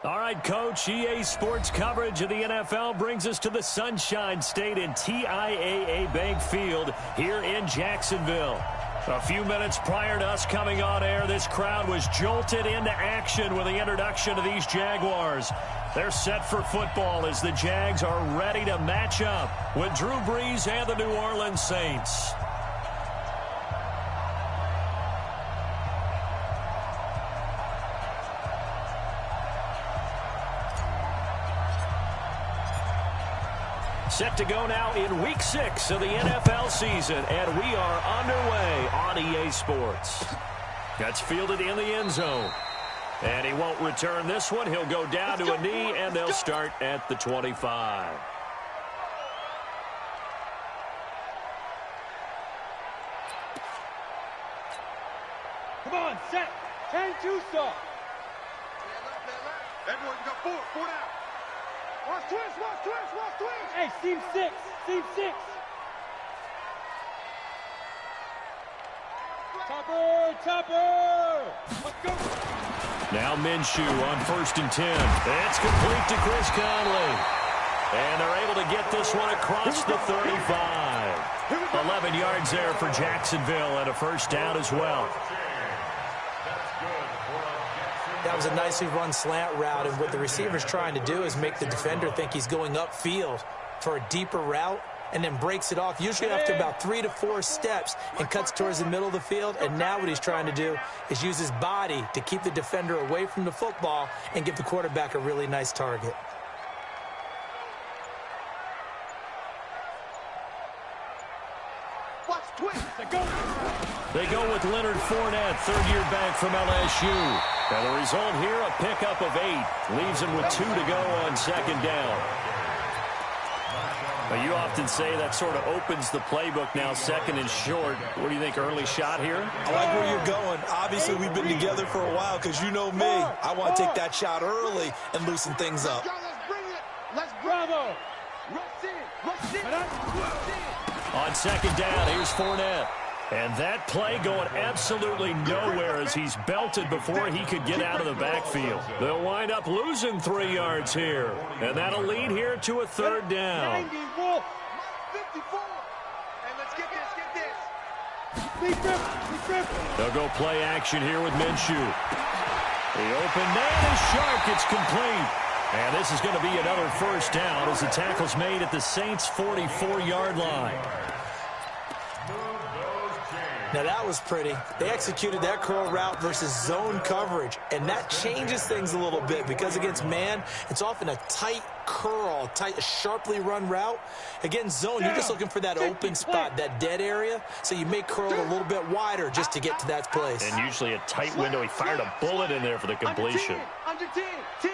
All right, Coach, EA Sports coverage of the NFL brings us to the Sunshine State in TIAA Bank Field here in Jacksonville. A few minutes prior to us coming on air, this crowd was jolted into action with the introduction of these Jaguars. They're set for football as the Jags are ready to match up with Drew Brees and the New Orleans Saints. Set to go now in Week 6 of the NFL season, and we are underway on EA Sports. That's fielded in the end zone. And he won't return this one. He'll go down to a knee, and they'll start at the 25. Come on, set. 10-2 stop. Everyone, you got four down. Watch twist, watch twist, watch twist. Hey, seam 6, seam 6. Topper. Let's go. Now Minshew on 1st and 10. It's complete to Chris Conley. And they're able to get this one across the 35. 11 yards there for Jacksonville and a first down as well. That was a nicely run slant route, and what the receiver's trying to do is make the defender think he's going upfield for a deeper route and then breaks it off, usually after about 3 to 4 steps, and cuts towards the middle of the field. And now what he's trying to do is use his body to keep the defender away from the football and give the quarterback a really nice target. Watch twist. They go with Leonard Fournette, third-year back from LSU. And the result here, a pickup of 8. Leaves him with 2 to go on 2nd down. But you often say that sort of opens the playbook now, 2nd and short. What do you think, early shot here? I like where you're going. Obviously, we've been together for a while because you know me. I want to take that shot early and loosen things up. Let's bring it. Let's Bravo. rush in. On 2nd down, here's Fournette. And that play going absolutely nowhere as he's belted before he could get out of the backfield. They'll wind up losing 3 yards here. And that'll lead here to a 3rd down. 54. And let's get this. They'll go play action here with Minshew. The open man is sharp. It's complete. And this is going to be another first down as the tackle's made at the Saints' 44-yard line. Now that was pretty. They executed that curl route versus zone coverage, and that changes things a little bit because against man, it's often a tight curl, tight, sharply run route. Against zone, you're just looking for that open spot, that dead area, so you may curl a little bit wider just to get to that place. And usually a tight window. He fired a bullet in there for the completion. Under 10. 10.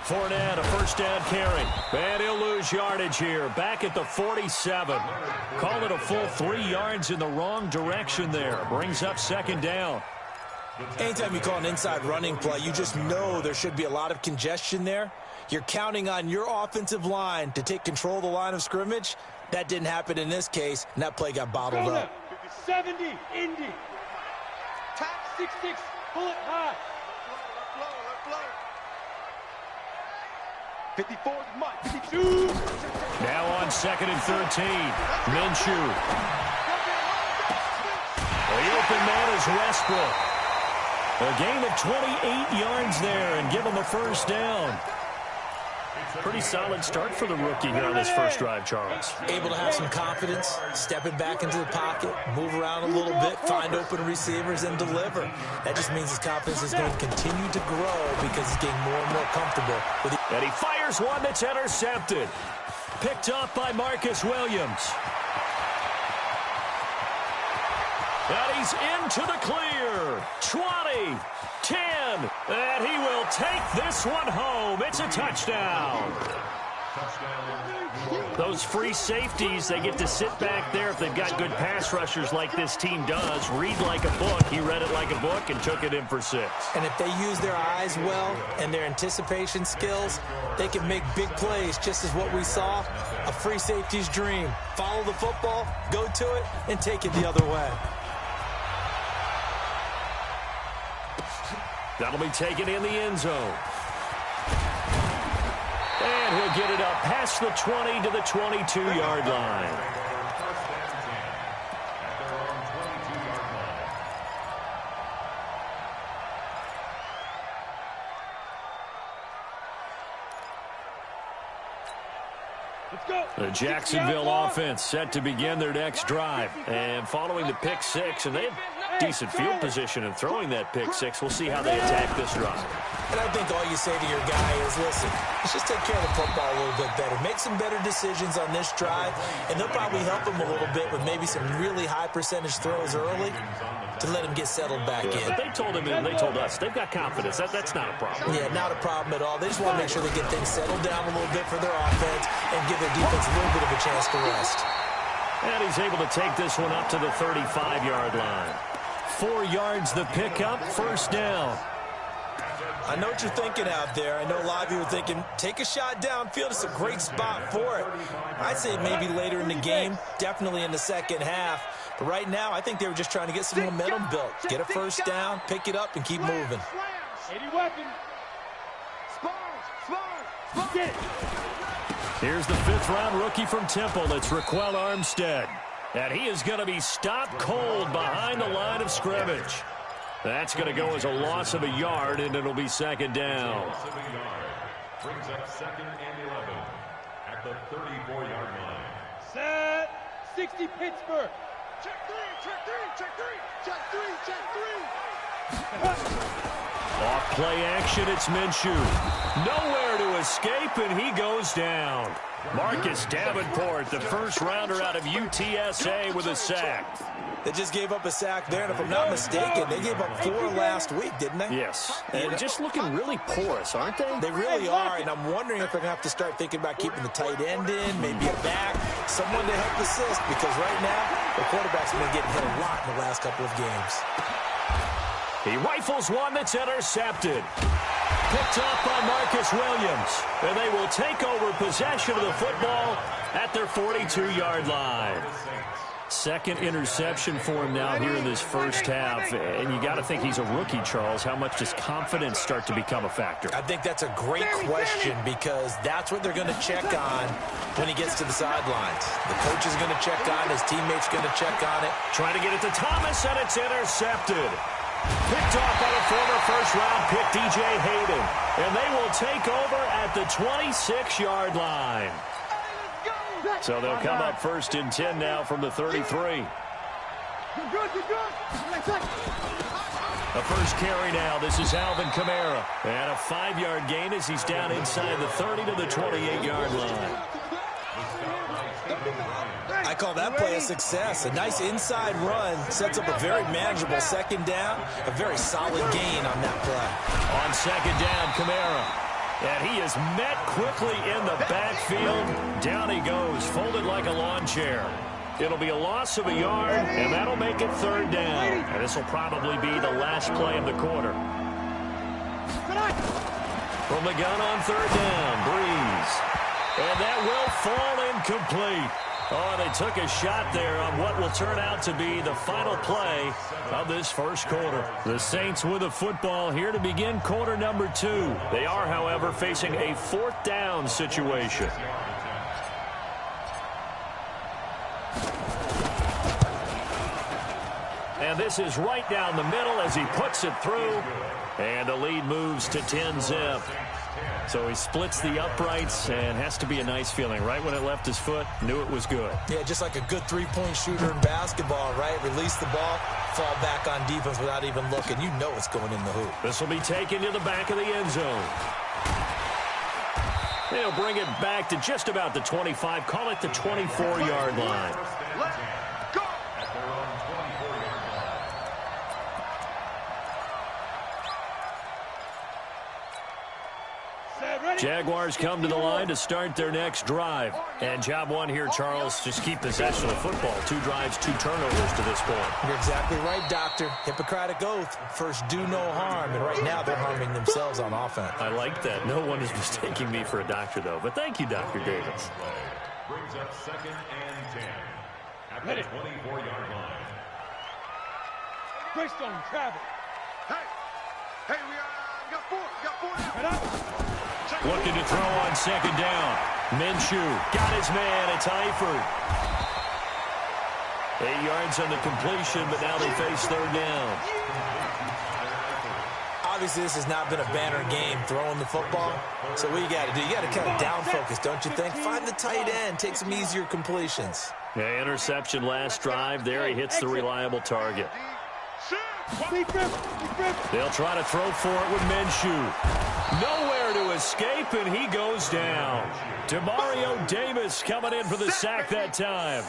Fournette, a first down carry. And he'll lose yardage here. Back at the 47. Call it a full 3 yards in the wrong direction there. Brings up 2nd down. Anytime you call an inside running play, you just know there should be a lot of congestion there. You're counting on your offensive line to take control of the line of scrimmage. That didn't happen in this case, and that play got bottled up. 70, Indy. Top 6-6, bullet high. 54 Mike. 52. Now on 2nd and 13. Minshew. The open man is Westbrook. A gain of 28 yards there and give him the first down. Pretty solid start for the rookie here on this first drive, Charles. Able to have some confidence, stepping back into the pocket, move around a little bit, find open receivers, and deliver. That just means his confidence is going to continue to grow because he's getting more and more comfortable with it. And he fires one that's intercepted. Picked up by Marcus Williams. And he's into the clear. 20, 10, and he will take this one home. It's a touchdown. Those free safeties, they get to sit back there if they've got good pass rushers like this team does. Read like a book. He read it like a book and took it in for 6. And if they use their eyes well and their anticipation skills, they can make big plays, just as what we saw, a free safety's dream. Follow the football, go to it, and take it the other way. That'll be taken in the end zone. And he'll get it up past the 20 to the 22-yard line. The Jacksonville offense set to begin their next drive. And following the pick six, and they have decent field position in throwing that pick six. We'll see how they attack this drive. And I think all you say to your guy is, listen, let's just take care of the football a little bit better. Make some better decisions on this drive, and they'll probably help him a little bit with maybe some really high percentage throws early to let him get settled back in. But they told him and they told us they've got confidence. That's not a problem. Yeah, not a problem at all. They just want to make sure they get things settled down a little bit for their offense and give their defense a little bit of a chance to rest. And he's able to take this one up to the 35-yard line. 4 yards the pickup, first down. I know what you're thinking out there. I know a lot of you are thinking, take a shot downfield. It's a great spot for it. I'd say maybe later in the game, definitely in the second half. But right now, I think they were just trying to get some momentum built. Get a first down, pick it up, and keep moving. 80 weapons. Get it. Here's the 5th-round rookie from Temple. It's Raquel Armstead. And he is going to be stopped cold behind the line of scrimmage. That's going to go as a loss of a yard, and it'll be second down. Brings up 2nd and 11 at the 34-yard line. Set. 60 Pittsburgh. Check three. Off play action, it's Minshew. Nowhere to escape, and he goes down. Marcus Davenport, the first-rounder out of UTSA with a sack. They just gave up a sack there, and if I'm not mistaken, they gave up 4 last week, didn't they? Yes, and just looking really porous, aren't they? They really are, and I'm wondering if they're going to have to start thinking about keeping the tight end in, maybe a back, someone to help assist, because right now, the quarterback's been getting hit a lot in the last couple of games. He rifles one that's intercepted. Picked up by Marcus Williams, and they will take over possession of the football at their 42-yard line. Second interception for him now here in this first half. And you got to think he's a rookie, Charles. How much does confidence start to become a factor? I think that's a great question because that's what they're going to check on when he gets to the sidelines. The coach is going to check on, his teammates going to check on it. Trying to get it to Thomas, and it's intercepted. Picked off by the former first-round pick, DJ Hayden. And they will take over at the 26-yard line. So they'll come up 1st and 10 now from the 33. You're good. The first carry now. This is Alvin Kamara. And a 5-yard gain as he's down inside the 30 to the 28-yard line. I call that play a success. A nice inside run sets up a very manageable second down. A very solid gain on that play. On second down, Kamara. And he is met quickly in the backfield. Down he goes, folded like a lawn chair. It'll be a loss of a yard, and that'll make it 3rd down. And this will probably be the last play of the quarter. From the gun on 3rd down, Breeze. And that will fall incomplete. Oh, they took a shot there on what will turn out to be the final play of this first quarter. The Saints with a football here to begin quarter number 2. They are, however, facing a 4th down situation. And this is right down the middle as he puts it through. And the lead moves to 10-zip. So he splits the uprights, and has to be a nice feeling. Right when it left his foot, knew it was good. Yeah, just like a good three-point shooter in basketball, right? Release the ball, fall back on defense without even looking. You know it's going in the hoop. This will be taken to the back of the end zone. They'll bring it back to just about the 25. Call it the 24-yard line. Jaguars come to the line to start their next drive. And job one here, Charles, just keep possession of the football. 2 drives, 2 turnovers to this point. You're exactly right, Doctor. Hippocratic oath. First, do no harm. And right now, they're harming themselves on offense. I like that. No one is mistaking me for a doctor, though. But thank you, Dr. Davis. Brings up 2nd and 10 at the 24-yard line. Greystone, travel. Hey, Hey, we got four. We got four now. Looking to throw on second down. Minshew got his man. It's Eifert. 8 yards on the completion, but now they face third down. Obviously, this has not been a banner game throwing the football. So what you got to do, you got to kind of down focus, don't you think? Find the tight end, take some easier completions. Yeah, interception last drive. There he hits the reliable target. They'll try to throw for it with Minshew. Nowhere to escape, and he goes down. Demario Davis coming in for the sack that time.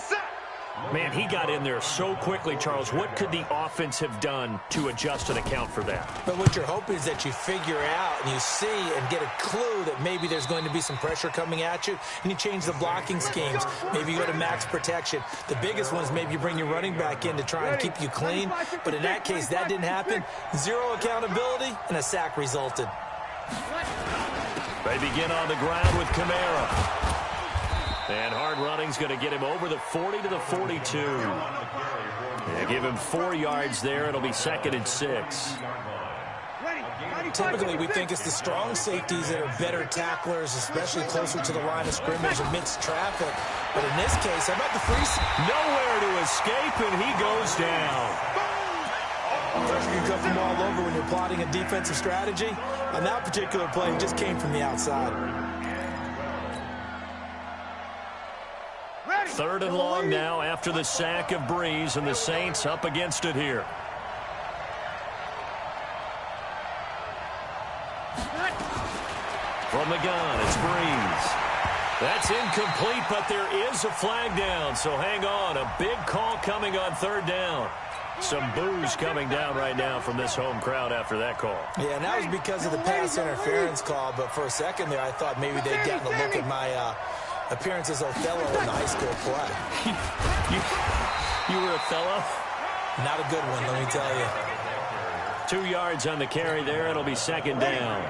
Man, he got in there so quickly, Charles. What could the offense have done to adjust and account for that? But what you're hoping is that you figure out and you see and get a clue that maybe there's going to be some pressure coming at you, and you change the blocking schemes. Maybe you go to max protection. The biggest one is maybe you bring your running back in to try and keep you clean. But in that case, that didn't happen. Zero accountability, and a sack resulted. They begin on the ground with Kamara. And hard running's going to get him over the 40 to the 42. They give him 4 yards there. It'll be 2nd and 6. Typically, we think it's the strong safeties that are better tacklers, especially closer to the line of scrimmage amidst traffic. But in this case, how about the free? Nowhere to escape, and he goes down. Pressure can come from all over when you're plotting a defensive strategy. On that particular play, it just came from the outside. 3rd and long now after the sack of Breeze, and the Saints up against it here. From the gun, it's Breeze. That's incomplete, but there is a flag down, so hang on. A big call coming on 3rd down. Some boos coming down right now from this home crowd after that call. Yeah, and that was because of the pass interference call, but for a second there, I thought maybe they'd gotten a look at my appearance as Othello in the high school play. You were Othello? Not a good one, let me tell you. 2 yards on the carry there. It'll be 2nd down. 2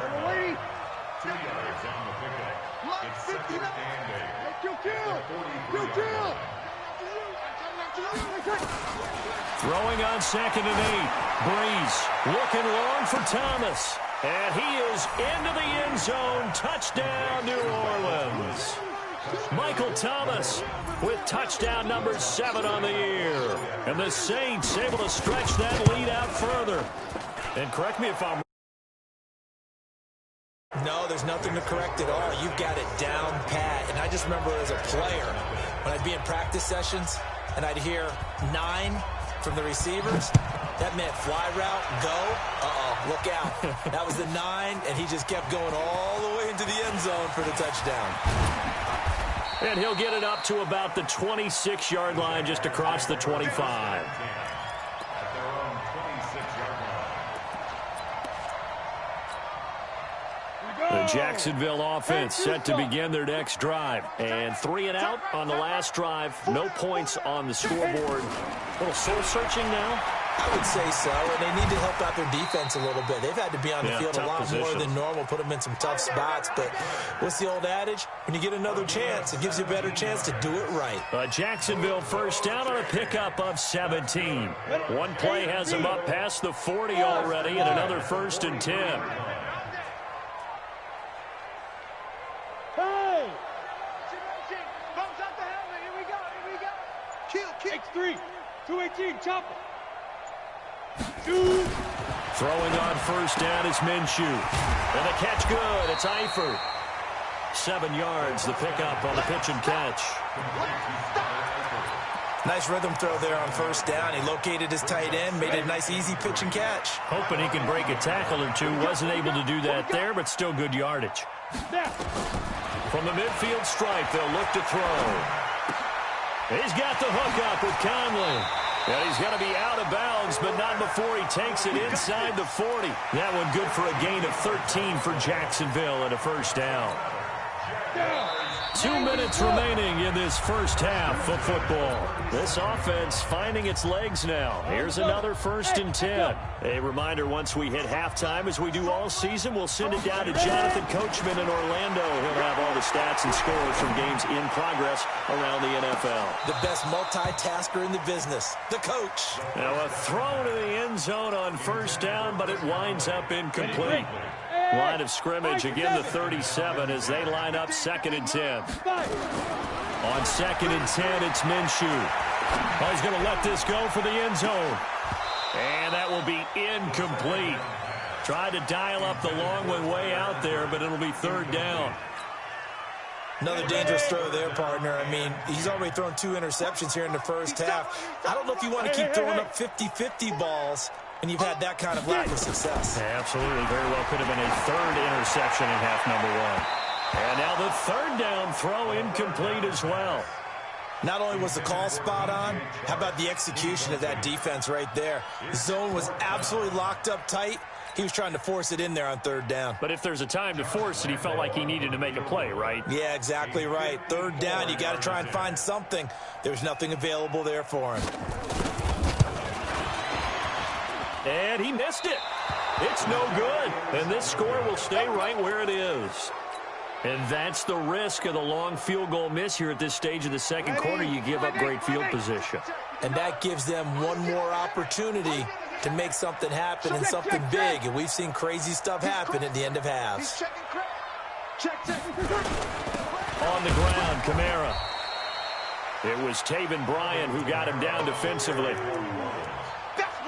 yards on the pickup. It's 2nd and 8. Throwing on 2nd and 8. Breeze looking long for Thomas. And he is into the end zone. Touchdown, New Orleans. Michael Thomas with touchdown number 7 on the year. And the Saints able to stretch that lead out further. And correct me if I'm wrong. No, there's nothing to correct at all. You've got it down pat. And I just remember as a player, when I'd be in practice sessions and I'd hear 9 from the receivers, that meant fly route, go. Look out. That was the 9, and he just kept going all the way into the end zone for the touchdown. And he'll get it up to about the 26-yard line, just across the 25. The Jacksonville offense set to begin their next drive. And 3 and out on the last drive. No points on the scoreboard. A little soul-searching now? I would say so, and they need to help out their defense a little bit. They've had to be on the field a lot more than normal, put them in some tough spots. But what's the old adage? When you get another chance, it gives you a better chance to do it right. Jacksonville first down on a pickup of 17. One play has them up past the 40 already, and another 1st and 10. Hey! Bumps out the helmet. Here we go. Here we go. Kill. X3. 218. Chopper. Throwing on first down is Minshew. And the catch good. It's Eifert. 7 yards, the pickup on the pitch and catch. Nice rhythm throw there on first down. He located his tight end, made it a nice, easy pitch and catch. Hoping he can break a tackle or two. Wasn't able to do that there, but still good yardage. From the midfield stripe, they'll look to throw. He's got the hook up with Conley. And he's going to be out of bounds, but not before he takes it inside the 40. That one good for a gain of 13 for Jacksonville and a first down. 2 2 minutes remaining in this first half of football. This offense finding its legs now. Here's another 1st and 10. A reminder, once we hit halftime, as we do all season, we'll send it down to Jonathan Coachman in Orlando. He'll have all the stats and scores from games in progress around the NFL. The best multitasker in the business, the coach. Now a throw to the end zone on 1st down, but it winds up incomplete. Line of scrimmage, again the 37 as they line up 2nd and 10. On 2nd and 10, it's Minshew. Oh, he's going to let this go for the end zone. And that will be incomplete. Tried to dial up the long one way out there, but it'll be 3rd down. Another dangerous throw there, partner. I mean, he's already thrown 2 interceptions here in the first half. I don't know if you want to keep throwing up 50-50 balls, and you've had that kind of lack of success. Yeah, absolutely. Very well could have been a 3rd interception in half number 1. And now the 3rd down throw incomplete as well. Not only was the call spot on, how about the execution of that defense right there? The zone was absolutely locked up tight. He was trying to force it in there on 3rd down. But if there's a time to force it, he felt like he needed to make a play, right? Yeah, exactly right. 3rd down, you got to try and find something. There's nothing available there for him. And he missed it. It's no good. And this score will stay right where it is. And that's the risk of the long field goal miss here at this stage of the 2nd quarter. You give up great field position. And that gives them one more opportunity to make something happen and something big. And we've seen crazy stuff happen at the end of halves. On the ground, Kamara. It was Taven Bryan who got him down defensively.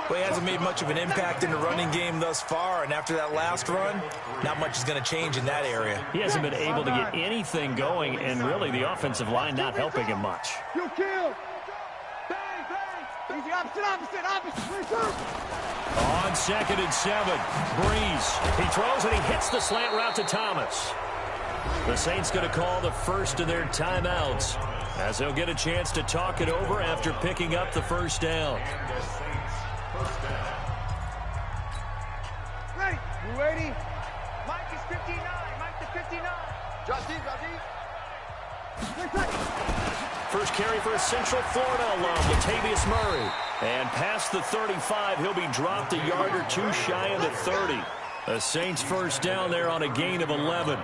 Well, he hasn't made much of an impact in the running game thus far, and after that last run, not much is going to change in that area. He hasn't been able to get anything going, and really the offensive line not helping him much. You kill. Bang, bang. Easy, opposite. On 2nd and 7, Breeze. He throws and he hits the slant route to Thomas. The Saints going to call the first of their timeouts as they'll get a chance to talk it over after picking up the 1st down. Ready. You ready? Mike is 59. Mike is 59. Josh deep. First carry for a Central Florida alum, Latavius Murray. And past the 35, he'll be dropped a yard or 2 shy of the 30. The Saints 1st down there on a gain of 11.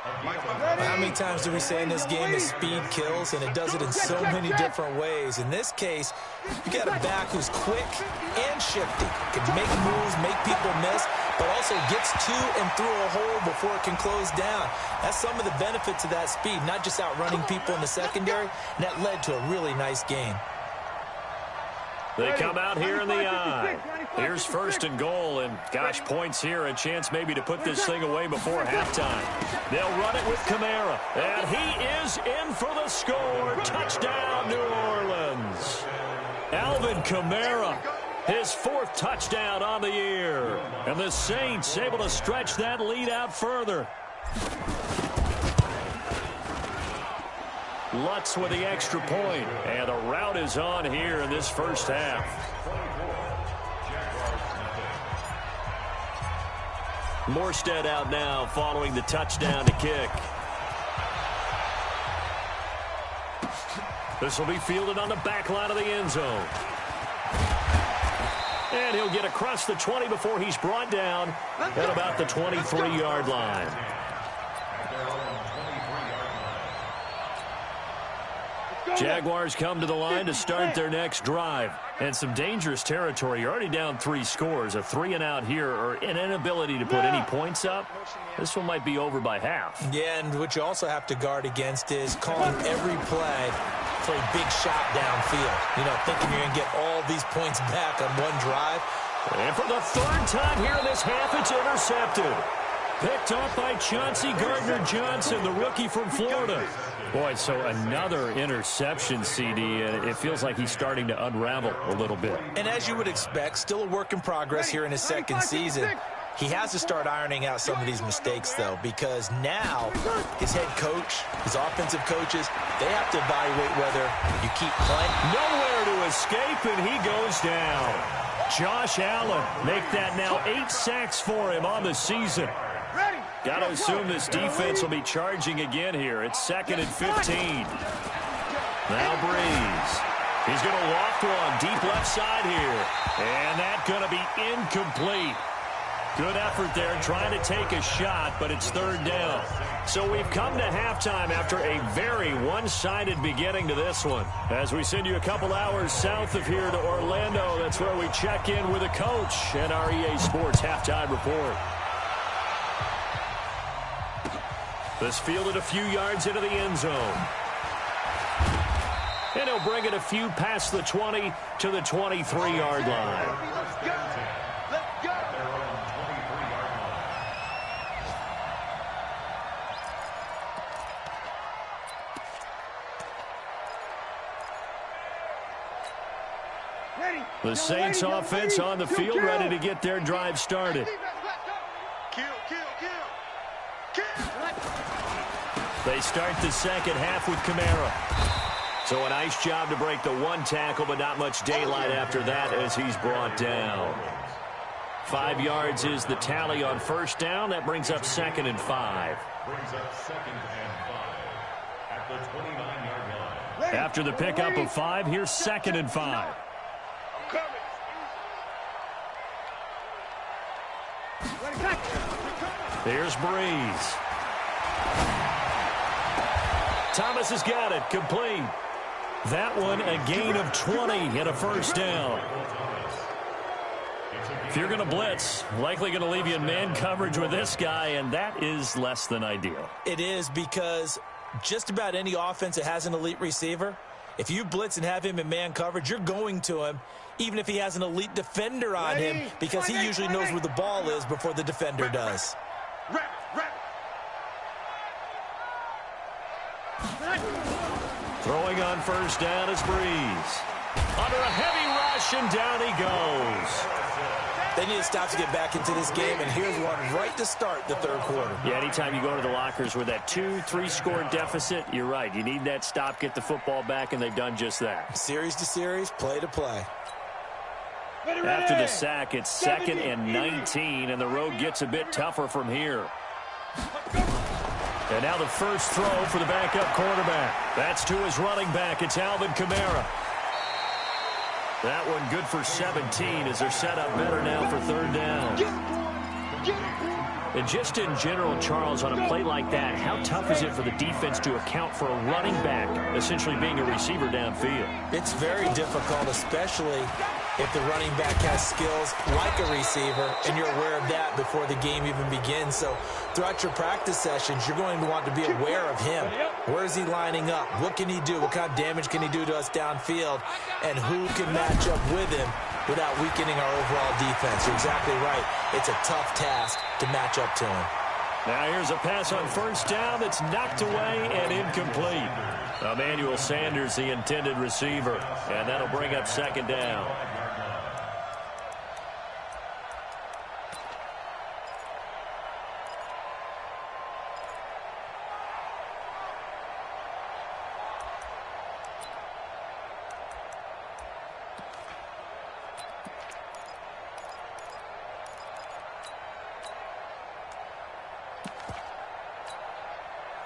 How many times do we say in this game that speed kills, and it does it in so many different ways? In this case, you got a back who's quick and shifty, can make moves, make people miss, but also gets to and through a hole before it can close down. That's some of the benefits of that speed, not just outrunning people in the secondary, and that led to a really nice game. They come out here in the eye. Here's 1st and goal, and gosh, points here, a chance maybe to put this thing away before halftime. They'll run it with Kamara, and he is in for the score. Touchdown, New Orleans. Alvin Kamara, his 4th touchdown on the year, and the Saints able to stretch that lead out further. Lutz with the extra point, and a rout is on here in this 1st half. Morstead out now following the touchdown to kick. This will be fielded on the back line of the end zone. And he'll get across the 20 before he's brought down at about the 23-yard line. Jaguars come to the line to start their next drive. And some dangerous territory. You're already down 3 scores. A 3-and-out here, or an inability to put any points up. This one might be over by half. Yeah, and what you also have to guard against is calling every play for a big shot downfield. You know, thinking you're going to get all these points back on one drive. And for the 3rd time here in this half, it's intercepted. Picked off by Chauncey Gardner-Johnson, the rookie from Florida. Boy, so another interception, CD, and it feels like he's starting to unravel a little bit. And as you would expect, still a work in progress here in his 2nd season. He has to start ironing out some of these mistakes, though, because now his head coach, his offensive coaches, they have to evaluate whether you keep playing. Nowhere to escape, and he goes down. Josh Allen make that now 8 sacks for him on the season. Got to assume this defense will be charging again here. It's 2nd and 15. Now Breeze. He's going to loft one deep left side here. And that's going to be incomplete. Good effort there trying to take a shot, but it's 3rd down. So we've come to halftime after a very one-sided beginning to this one. As we send you a couple hours south of here to Orlando, that's where we check in with a coach and our EA Sports halftime report. This fielded a few yards into the end zone. And he'll bring it a few past the 20 to the 23-yard line. Let's go. Let's go. The Saints offense on the field, ready to get their drive started. Kill. They start the second half with Kamara. So a nice job to break the one tackle, but not much daylight after that as he's brought down. 5 yards is the tally on first down. That brings up 2nd and 5. Brings up 2nd and 5 at the 29-yard line. After the pickup of 5, here's 2nd and 5. Here's Breeze. Thomas has got it. Complete. That one a gain of 20 and a first down. If you're going to blitz, likely going to leave you in man coverage with this guy, and that is less than ideal. It is, because just about any offense that has an elite receiver, if you blitz and have him in man coverage, you're going to him, even if he has an elite defender on him, because he usually knows where the ball is before the defender does. Throwing on first down is Breeze. Under a heavy rush, and down he goes. They need to stop to get back into this game, and here's one right to start the 3rd quarter. Yeah, anytime you go to the lockers with that 2-3 score deficit, you're right. You need that stop, get the football back, and they've done just that. Series to series, play to play. After the sack, it's 2nd and 19, and the road gets a bit tougher from here. And now the first throw for the backup quarterback. That's to his running back. It's Alvin Kamara. That one good for 17 as they're set up better now for 3rd down. And just in general, Charles, on a play like that, how tough is it for the defense to account for a running back essentially being a receiver downfield? It's very difficult, especially if the running back has skills like a receiver, and you're aware of that before the game even begins. So throughout your practice sessions, you're going to want to be aware of him. Where is he lining up? What can he do? What kind of damage can he do to us downfield? And who can match up with him without weakening our overall defense? You're exactly right. It's a tough task to match up to him. Now here's a pass on first down that's knocked away and incomplete. Emmanuel Sanders, the intended receiver, and that'll bring up 2nd down.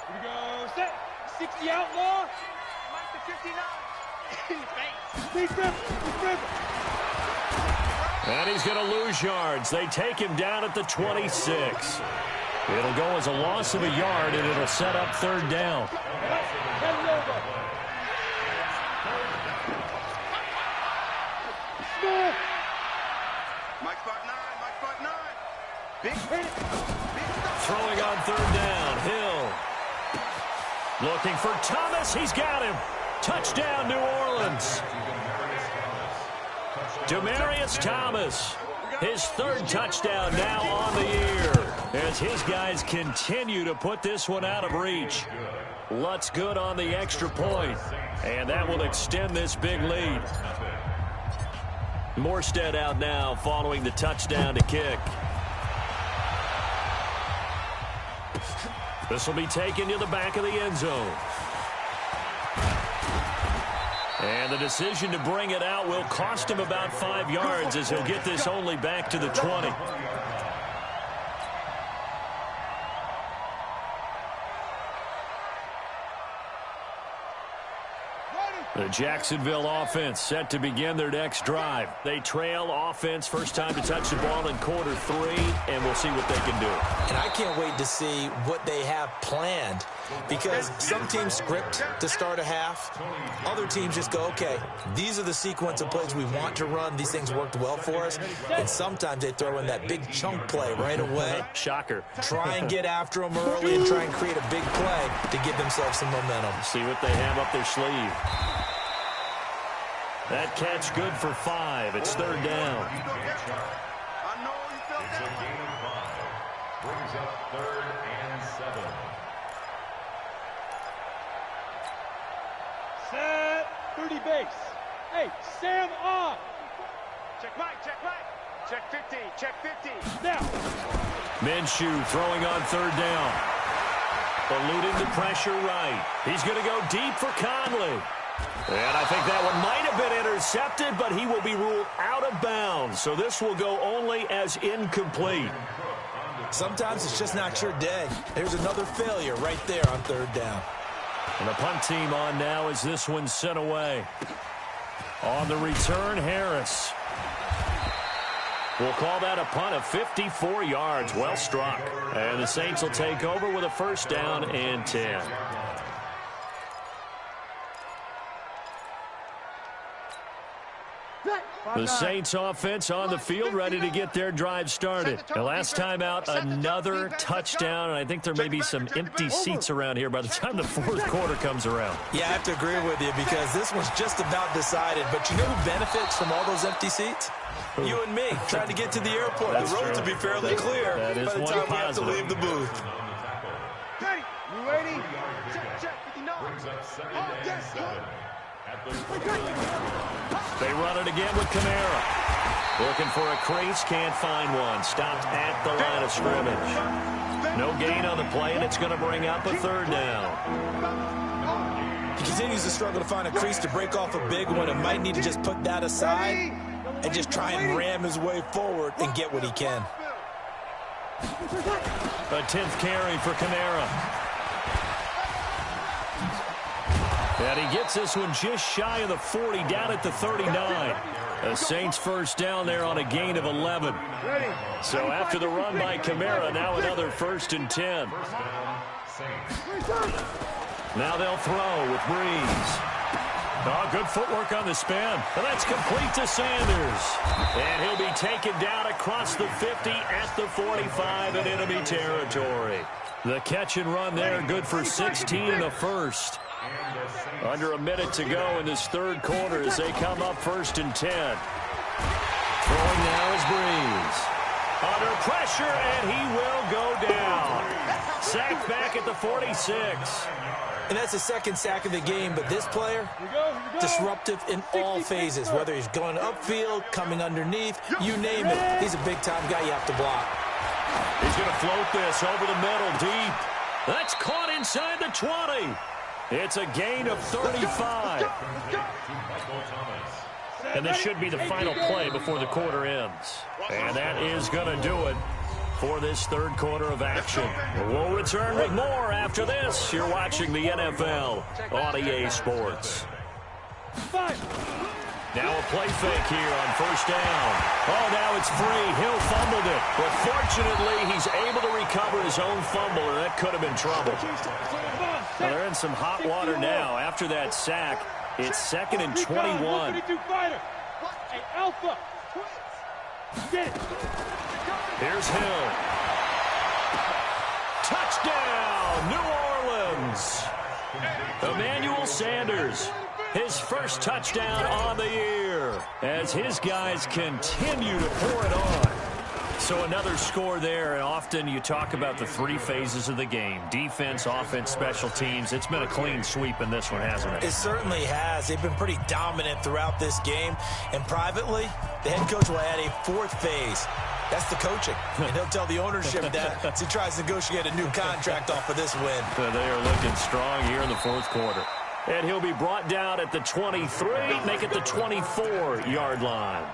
Here we go. Set. 60 outlaw. Mike the 59. And he's going to lose yards. They take him down at the 26. It'll go as a loss of a yard, and it'll set up 3rd down. Mike spot 9. Mike spot 9. Big hit. Throwing on 3rd down. Hill. Looking for Thomas. He's got him. Touchdown, New Orleans. Demaryius Thomas. His 3rd touchdown now on the year as his guys continue to put this one out of reach. Lutz good on the extra point, and that will extend this big lead. Morstead out now following the touchdown to kick. This will be taken to the back of the end zone. And the decision to bring it out will cost him about 5 yards as he'll get this only back to the 20. The Jacksonville offense set to begin their next drive. They trail offense, first time to touch the ball in quarter 3, and we'll see what they can do. And I can't wait to see what they have planned, because some teams script to start a half. Other teams just go, okay, these are the sequence of plays we want to run. These things worked well for us. And sometimes they throw in that big chunk play right away. Shocker. Try and get after them early and try and create a big play to give themselves some momentum. See what they have up their sleeve. That catch good for 5. It's third down. I know you felt It's a that. gain of 5. Brings up 3rd and 7. Set 30 base. Hey, Sam off. Check Mike, check Mike. Check 50, check 50. Now. Minshew throwing on third down. Eluding the pressure right. He's going to go deep for Conley. And I think that one might have been intercepted, but he will be ruled out of bounds. So this will go only as incomplete. Sometimes it's just not your day. There's another failure right there on third down. And the punt team on now as this one's sent away. On the return, Harris. We'll call that a punt of 54 yards. Well struck. And the Saints will take over with a first down and 10. The Saints offense on the field ready to get their drive started. The last time out, another touchdown, and I think there may be some empty seats around here by the time the fourth quarter comes around. Yeah, I have to agree with you because this one's just about decided. But you know who benefits from all those empty seats? You and me, trying to get to the airport. That's the roads true. will be fairly clear That is by the one time we have to positive. leave the booth. Ready? You ready? Check, check, 59. Brings up 2nd and 7. At the They run it again with Kamara. Looking for a crease, can't find one. Stopped at the line of scrimmage. No gain on the play, and it's going to bring up a third down. He continues to struggle to find a crease to break off a big one and might need to just put that aside and just try and ram his way forward and get what he can. A 10th carry for Kamara. And he gets this one just shy of the 40, down at the 39. The Saints first down there on a gain of 11. So after the run by Kamara, now another 1st and 10. Now they'll throw with Breeze. Oh, good footwork on the spin. And that's complete to Sanders. And he'll be taken down across the 50 at the 45 in enemy territory. The catch and run there, good for 16 in the first. Under a minute to go in this third quarter as they come up 1st and 10. Throwing now is Breeze. Under pressure, and he will go down. Sacked back at the 46. And that's the second sack of the game, but this player, disruptive in all phases, whether he's going upfield, coming underneath, you name it. He's a big-time guy you have to block. He's going to float this over the middle deep. That's caught inside the 20. It's a gain of 35. And this should be the final play before the quarter ends. And that is going to do it for this third quarter of action. We'll return with more after this. You're watching the NFL on EA Sports. Now a play fake here on first down. Oh, now it's free. Hill fumbled it. But fortunately, he's able to recover his own fumble, and that could have been trouble. Well, they're in some hot water now. After that sack, it's 2nd and 21. Hey, Alpha. Get it. Here's Hill. Touchdown, New Orleans. Emmanuel Sanders, his first touchdown on the year as his guys continue to pour it on. So another score there, and often you talk about the 3 phases of the game. Defense, offense, special teams. It's been a clean sweep in this one, hasn't it? It certainly has. They've been pretty dominant throughout this game. And privately, the head coach will add a 4th phase. That's the coaching. And he'll tell the ownership that as he tries to negotiate a new contract off of this win. So they are looking strong here in the fourth quarter. And he'll be brought down at the 23, make it the 24-yard line.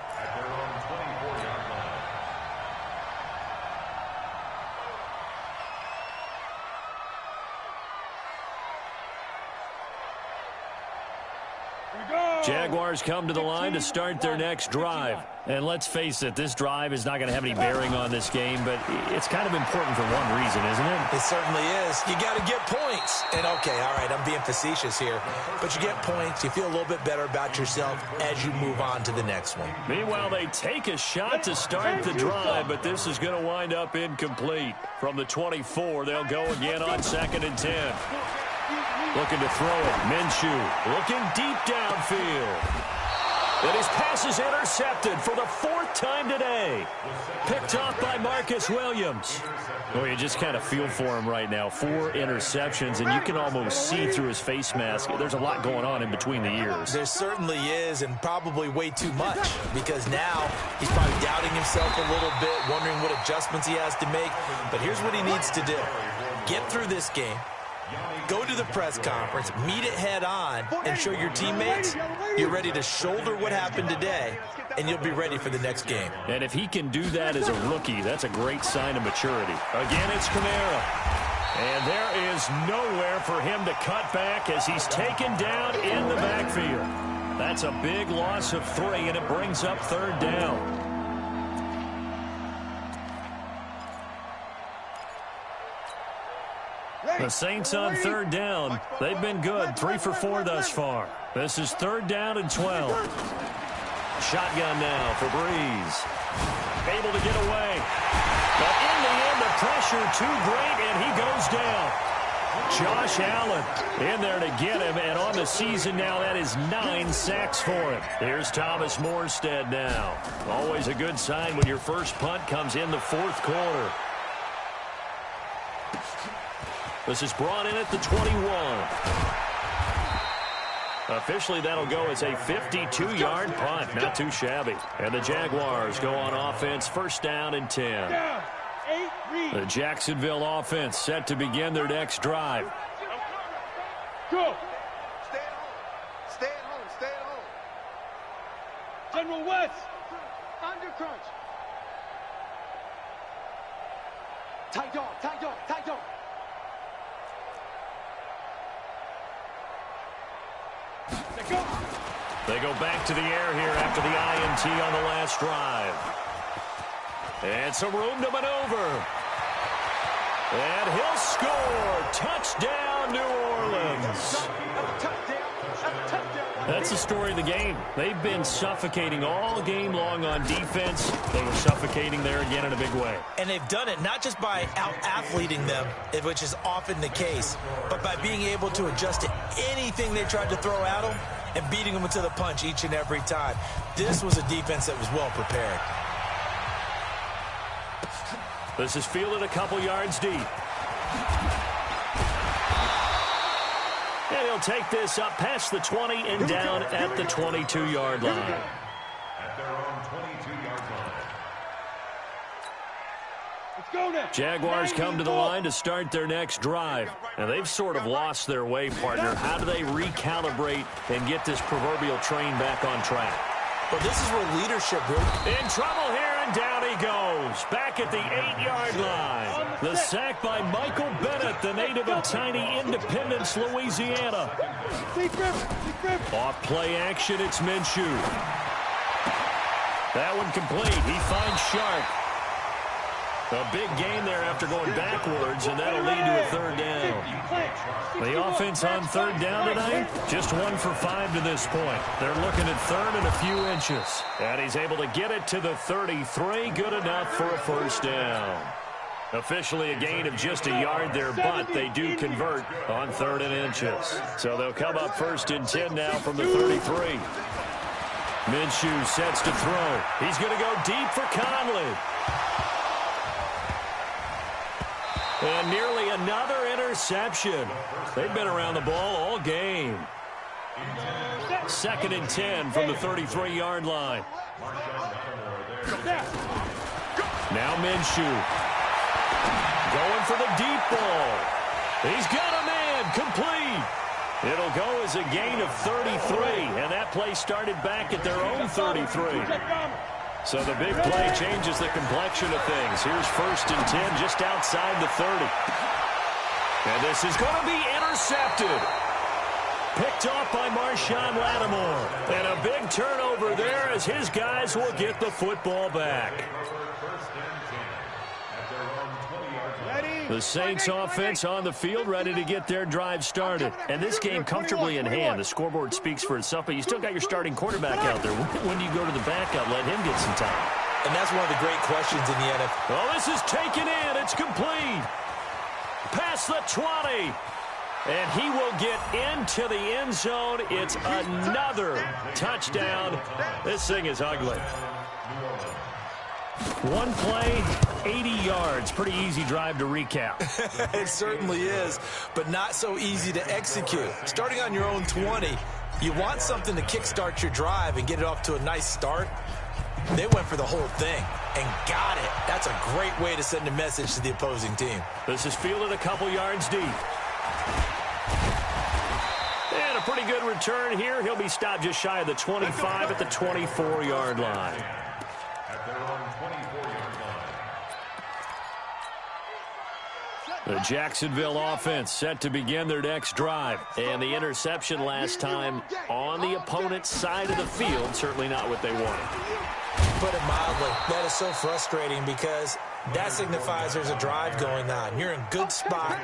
Jaguars come to the line to start their next drive. And let's face it, this drive is not going to have any bearing on this game, but it's kind of important for one reason, isn't it? It certainly is. You got to get points. And, okay, all right, I'm being facetious here. But you get points, you feel a little bit better about yourself as you move on to the next one. Meanwhile, they take a shot to start the drive, but this is going to wind up incomplete. From the 24, they'll go again on 2nd and 10. Looking to throw it. Minshew looking deep downfield. And his pass is intercepted for the 4th time today. Picked off by Marcus Williams. Oh, you just kind of feel for him right now. 4 interceptions, and you can almost see through his face mask. There's a lot going on in between the ears. There certainly is, and probably way too much, because now he's probably doubting himself a little bit, wondering what adjustments he has to make. But here's what he needs to do. Get through this game. Go to the press conference, meet it head on, and show your teammates you're ready to shoulder what happened today, and you'll be ready for the next game. And if he can do that as a rookie, that's a great sign of maturity. Again, it's Kamara. And there is nowhere for him to cut back as he's taken down in the backfield. That's a big loss of 3, and it brings up 3rd down. The Saints on 3rd down. They've been good, 3 for 4 thus far. This is 3rd down and 12. Shotgun now for Breeze. Able to get away. But in the end, the pressure too great, and he goes down. Josh Allen in there to get him, and on the season now, that is 9 sacks for him. Here's Thomas Morstead now. Always a good sign when your first punt comes in the 4th quarter. This is brought in at the 21. Officially, that'll go as a 52-yard punt. Not too shabby. And the Jaguars go on offense, 1st down and 10. The Jacksonville offense set to begin their next drive. Go. Stay at home. Stay at home. Stay at home. General West. Under crunch. Tight dog. Tight dog. Tight dog. They go back to the air here after the INT on the last drive. And some room to maneuver. And he'll score. Touchdown, New Orleans. That's the story of the game. They've been suffocating all game long on defense. They were suffocating there again in a big way. And they've done it not just by out-athleting them, which is often the case, but by being able to adjust to anything they tried to throw at them and beating them to the punch each and every time. This was a defense that was well prepared. This is fielded a couple yards deep. And he'll take this up past the 20 and down at the 22-yard line. At their own 22-yard line. Let's go now. Jaguars come to the line to start their next drive. And they've sort of lost their way, partner. How do they recalibrate and get this proverbial train back on track? Well, this is where leadership really... In trouble here, and down he goes. Back at the 8-yard line. The sack by Michael Bennett, the native of tiny Independence, Louisiana. Off play action, it's Minshew. That one complete. He finds Sharp. A big gain there after going backwards, and that'll lead to a 3rd down. The offense on 3rd down tonight, just 1 for 5 to this point. They're looking at 3rd and a few inches. And he's able to get it to the 33. Good enough for a 1st down. Officially a gain of just a yard there, but they do convert on 3rd and inches. So they'll come up 1st and 10 now from the 33. Minshew sets to throw. He's going to go deep for Conley. And nearly another interception. They've been around the ball all game. 2nd and 10 from the 33-yard line. Now Minshew. Going for the deep ball. He's got a man. Complete. It'll go as a gain of 33. And that play started back at their own 33. So the big play changes the complexion of things. Here's 1st and 10 just outside the 30. And this is going to be intercepted. picked off by Marshawn Lattimore. And a big turnover there as his guys will get the football back. The Saints offense on the field, ready to get their drive started. And this game comfortably in hand. The scoreboard speaks for itself, but you still got your starting quarterback out there. When do you go to the backup? Let him get some time. And that's one of the great questions in the NFL. Oh, this is taken in. It's complete. Past the 20. And he will get into the end zone. It's another touchdown. This thing is ugly. One play, 80 yards. Pretty easy drive to recap. It certainly is, but not so easy to execute. Starting on your own 20, you want something to kickstart your drive and get it off to a nice start. They went for the whole thing and got it. That's a great way to send a message to the opposing team. This is fielded a couple yards deep. And a pretty good return here. He'll be stopped just shy of the 25 at the 24-yard line. The Jacksonville offense set to begin their next drive. And the interception last time on the opponent's side of the field, certainly not what they wanted. Put it mildly, that is so frustrating because that signifies there's a drive going on. You're in a good spot,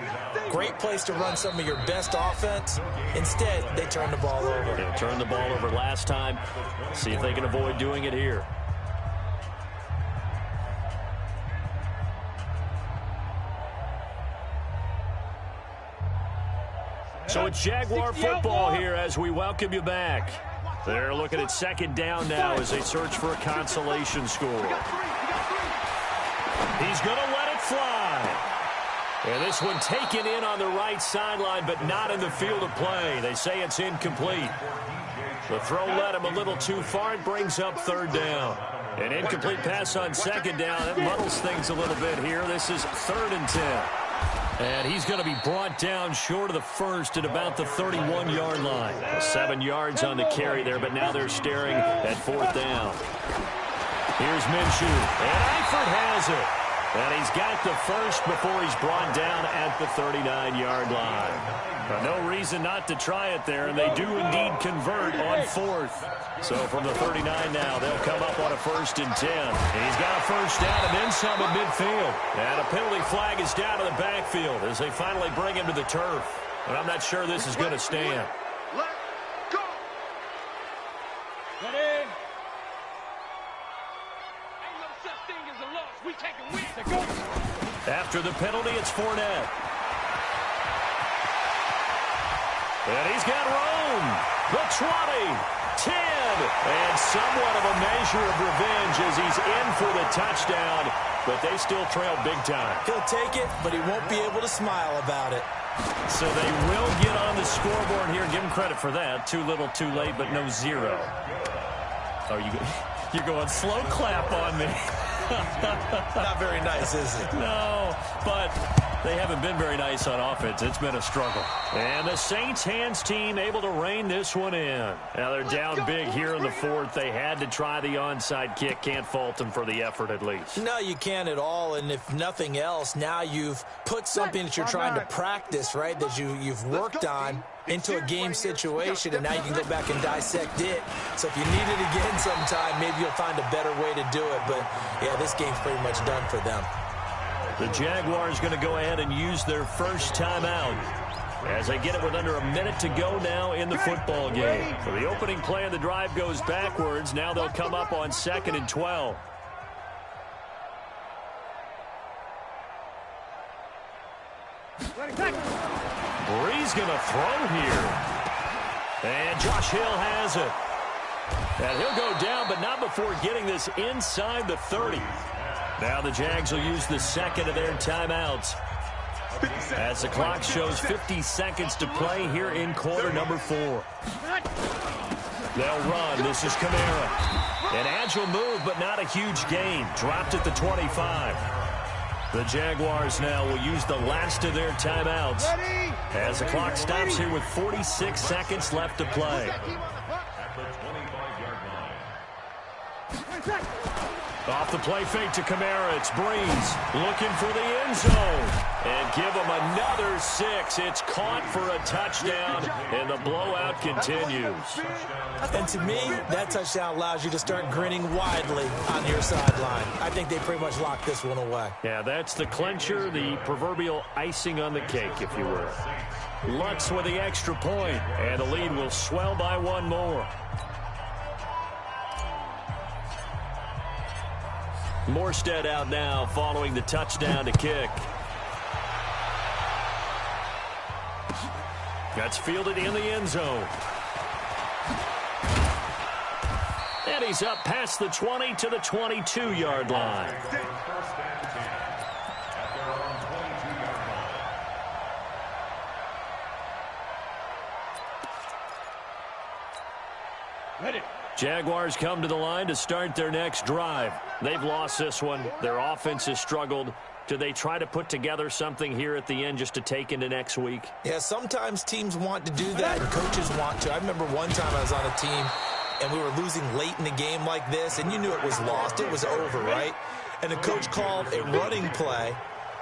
great place to run some of your best offense. Instead, they turn the ball over. They turned the ball over last time. See if they can avoid doing it here. So it's Jaguar football here as we welcome you back. They're looking at second down now as they search for a consolation score. He's going to let it fly. And this one taken in on the right sideline, but not in the field of play. They say it's incomplete. The throw led him a little too far. It brings up third down. An incomplete pass on second down. That muddles things a little bit here. This is 3rd and 10. And he's going to be brought down short of the first at about the 31-yard line. 7 yards on the carry there, but now they're staring at 4th down. Here's Minshew, and Eifert has it. And he's got the first before he's brought down at the 39-yard line. But no reason not to try it there, and they do indeed convert on 4th. So from the 39 now, they'll come up on a 1st and 10. And he's got a first down and then some at midfield. And a penalty flag is down to the backfield as they finally bring him to the turf. But I'm not sure this is going to stand. Let go. Get in. Ain't no such thing as a loss. We take a win. Go. After the penalty, it's Fournette. And he's got room. The 20. 10, and somewhat of a measure of revenge as he's in for the touchdown, but they still trail big time. He'll take it, but he won't be able to smile about it. So they will get on the scoreboard here. Give him credit for that. Too little, too late, but no 0. Oh, you're going slow clap on me. Not very nice, is it? No, but they haven't been very nice on offense. It's been a struggle. And the Saints hands team able to rein this one in. Now they're down big here in the 4th. They had to try the onside kick. Can't fault them for the effort at least. No, you can't at all. And if nothing else, now you've put something that you're trying to practice, right, that you've worked on into a game situation, and now you can go back and dissect it. So if you need it again sometime, maybe you'll find a better way to do it. But, yeah, this game's pretty much done for them. The Jaguars going to go ahead and use their first timeout as they get it with under a minute to go now in the football game. So the opening play of the drive goes backwards. Now they'll come up on 2nd and 12. Bree's going to throw here. And Josh Hill has it. And he'll go down, but not before getting this inside the 30. Now the Jags will use the second of their timeouts as the clock shows 50 seconds to play here in quarter number 4. They'll run. This is Kamara. An agile move, but not a huge gain. Dropped at the 25. The Jaguars now will use the last of their timeouts as the clock stops here with 46 seconds left to play. Off the play fake to Kamara. It's Breeze looking for the end zone. And give him another 6. It's caught for a touchdown, and the blowout continues. And to me, that touchdown allows you to start grinning widely on your sideline. I think they pretty much locked this one away. Yeah, that's the clincher, the proverbial icing on the cake, if you will. Lutz with the extra point, and the lead will swell by one more. Morstead out now following the touchdown to kick. That's fielded in the end zone. And he's up past the 20 to the 22-yard line. Ready. Jaguars come to the line to start their next drive. They've lost this one. Their offense has struggled. Do they try to put together something here at the end just to take into next week? Yeah, sometimes teams want to do that and coaches want to. I remember one time I was on a team and we were losing late in the game like this, and you knew it was lost. It was over, right? And the coach called a running play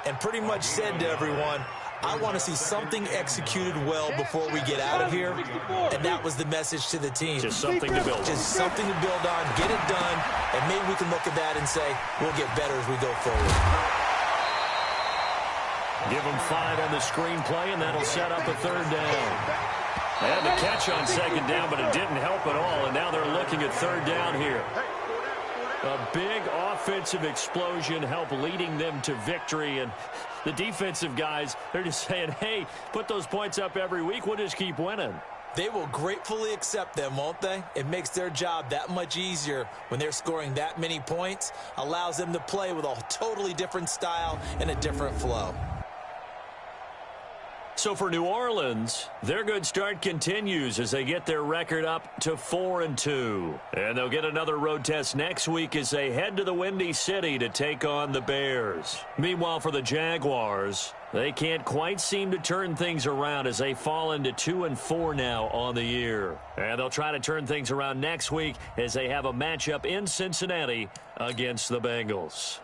and pretty much said to everyone, I want to see something executed well before we get out of here. And that was the message to the team. Just something to build on. Just something to build on, get it done, and maybe we can look at that and say, we'll get better as we go forward. Give them 5 on the screenplay, and that'll set up a third down. And the catch on second down, but it didn't help at all, and now they're looking at third down here. A big offensive explosion helped leading them to victory, and the defensive guys, they're just saying, hey, put those points up every week, we'll just keep winning. They will gratefully accept them, won't they? It makes their job that much easier when they're scoring that many points, allows them to play with a totally different style and a different flow. So for New Orleans, their good start continues as they get their record up to 4-2. And they'll get another road test next week as they head to the Windy City to take on the Bears. Meanwhile, for the Jaguars, they can't quite seem to turn things around as they fall into 2-4 now on the year. And they'll try to turn things around next week as they have a matchup in Cincinnati against the Bengals.